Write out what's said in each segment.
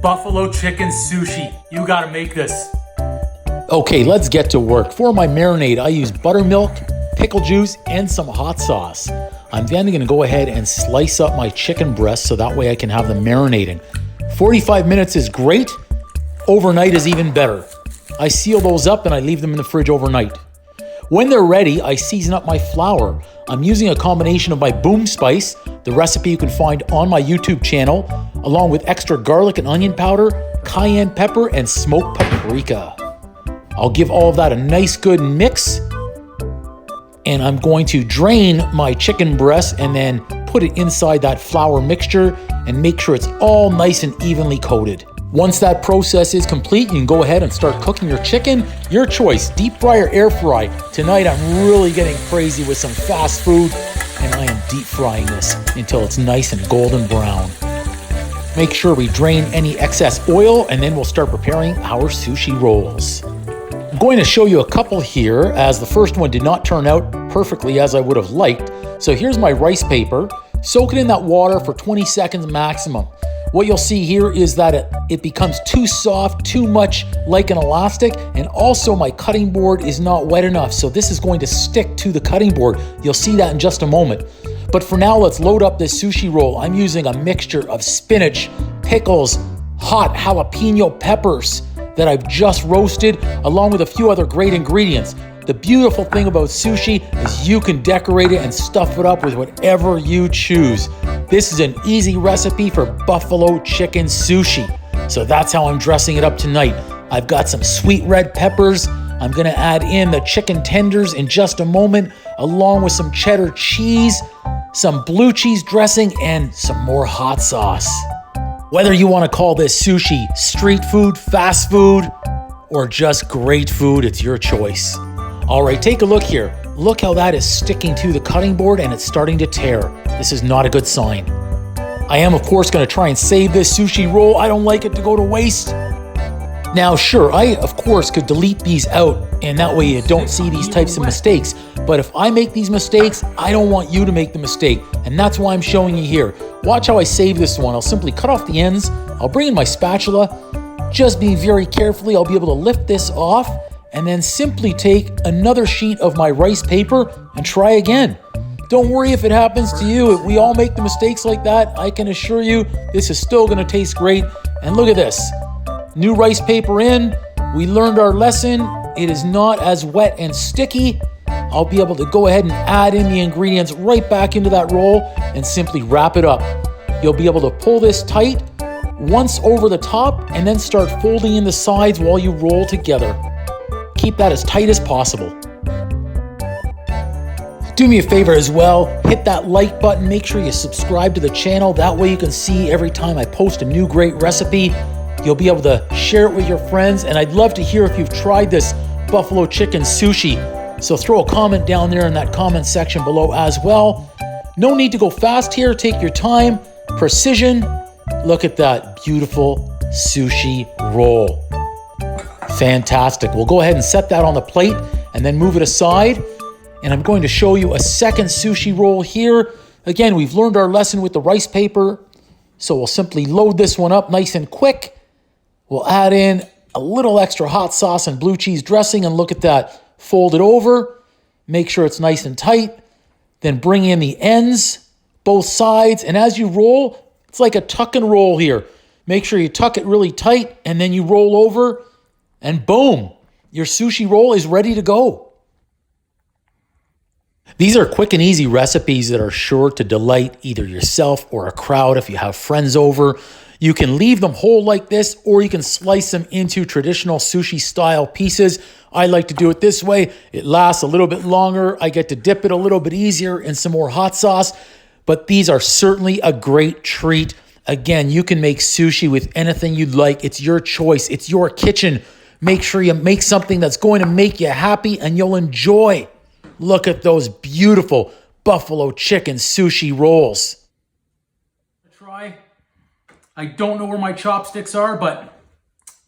buffalo chicken sushi. You gotta make this. Okay, let's get to work. For my marinade, I use buttermilk, pickle juice, and some hot sauce. I'm then going to go ahead and slice up my chicken breast so that way I can have them marinating. 45 minutes is great. Overnight is even better. I seal those up and I leave them in the fridge overnight. When they're ready, I season up my flour. I'm using a combination of my boom spice, the recipe you can find on my YouTube channel, along with extra garlic and onion powder, cayenne pepper, and smoked paprika. I'll give all of that a nice good mix, and I'm going to drain my chicken breast and then put it inside that flour mixture and make sure it's all nice and evenly coated. Once that process is complete, you can go ahead and start cooking your chicken. Your choice, deep fry or air fry. Tonight I'm really getting crazy with some fast food, and I am deep frying this until it's nice and golden brown. Make sure we drain any excess oil, and then we'll start preparing our sushi rolls. I'm going to show you a couple here, as the first one did not turn out perfectly as I would have liked. So here's my rice paper. Soak it in that water for 20 seconds maximum. What you'll see here is that it becomes too soft, too much like an elastic, and also my cutting board is not wet enough, so this is going to stick to the cutting board. You'll see that in just a moment. But for now, let's load up this sushi roll. I'm using a mixture of spinach, pickles, hot jalapeno peppers that I've just roasted, along with a few other great ingredients. The beautiful thing about sushi is you can decorate it and stuff it up with whatever you choose. This is an easy recipe for buffalo chicken sushi. So that's how I'm dressing it up tonight. I've got some sweet red peppers. I'm gonna add in the chicken tenders in just a moment, along with some cheddar cheese, some blue cheese dressing, and some more hot sauce. Whether you want to call this sushi, street food, fast food, or just great food, it's your choice. All right, take a look here. Look how that is sticking to the cutting board and it's starting to tear. This is not a good sign. I am, of course, going to try and save this sushi roll. I don't like it to go to waste. Now, sure, I, of course, could delete these out, and that way you don't see these types of mistakes. But if I make these mistakes, I don't want you to make the mistake, and that's why I'm showing you here. Watch how I save this one. I'll simply cut off the ends. I'll bring in my spatula. Just be very carefully. I'll be able to lift this off, and then simply take another sheet of my rice paper and try again. Don't worry if it happens to you. If we all make the mistakes like that, I can assure you this is still going to taste great. And look at this. New rice paper in. We learned our lesson. It is not as wet and sticky. I'll be able to go ahead and add in the ingredients right back into that roll and simply wrap it up. You'll be able to pull this tight once over the top and then start folding in the sides while you roll together. Keep that as tight as possible. Do me a favor as well, hit that like button, make sure you subscribe to the channel. That way you can see every time I post a new great recipe. You'll be able to share it with your friends, and I'd love to hear if you've tried this buffalo chicken sushi. So throw a comment down there in that comment section below as well. No need to go fast here, take your time, precision. Look at that beautiful sushi roll. Fantastic. We'll go ahead and set that on the plate and then move it aside. And I'm going to show you a second sushi roll here. Again, we've learned our lesson with the rice paper, so we'll simply load this one up nice and quick. We'll add in a little extra hot sauce and blue cheese dressing, and look at that. Fold it over, make sure it's nice and tight, then bring in the ends, both sides, and as you roll, it's like a tuck and roll here. Make sure you tuck it really tight, and then you roll over, and boom, your sushi roll is ready to go. These are quick and easy recipes that are sure to delight either yourself or a crowd if you have friends over. You can leave them whole like this, or you can slice them into traditional sushi style pieces. I like to do it this way. It lasts a little bit longer. I get to dip it a little bit easier in some more hot sauce, but these are certainly a great treat. Again, you can make sushi with anything you'd like. It's your choice. It's your kitchen. Make sure you make something that's going to make you happy and you'll enjoy. Look at those beautiful buffalo chicken sushi rolls. Try. I don't know where my chopsticks are, but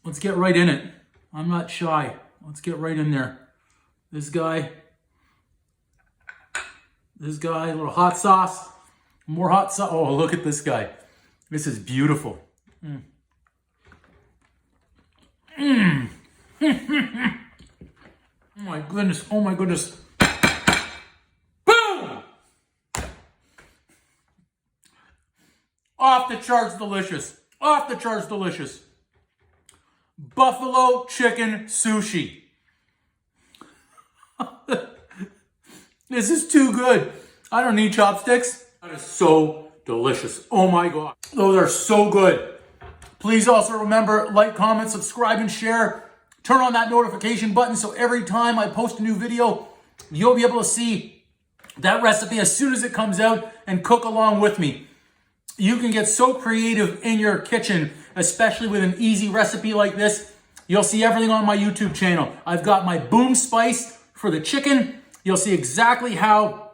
let's get right in it. I'm not shy. Let's get right in there. This guy, a little hot sauce, more hot sauce. Oh, look at this guy. This is beautiful. Oh my goodness, oh my goodness. Boom! Off the charts delicious. Off the charts delicious. Buffalo chicken sushi. This is too good. I don't need chopsticks. That is so delicious. Oh my God. Those are so good. Please also remember, like, comment, subscribe, and share. Turn on that notification button so every time I post a new video, you'll be able to see that recipe as soon as it comes out and cook along with me. You can get so creative in your kitchen, especially with an easy recipe like this. You'll see everything on my YouTube channel. I've got my boom spice for the chicken. You'll see exactly how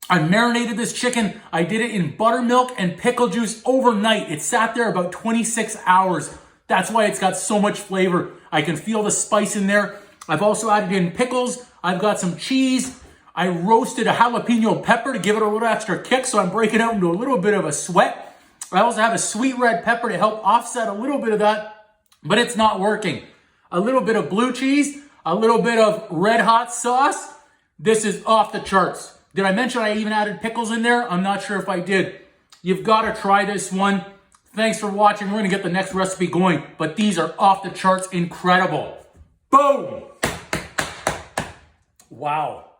I marinated this chicken. I did it in buttermilk and pickle juice overnight. It sat there about 26 hours. That's why it's got so much flavor. I can feel the spice in there. I've also added in pickles. I've got some cheese. I roasted a jalapeno pepper to give it a little extra kick, so I'm breaking out into a little bit of a sweat. I also have a sweet red pepper to help offset a little bit of that, but it's not working. A little bit of blue cheese, a little bit of red hot sauce. This is off the charts. Did I mention I even added pickles in there? I'm not sure if I did. You've got to try this one. Thanks for watching. We're going to get the next recipe going, but these are off the charts incredible. Boom! Wow.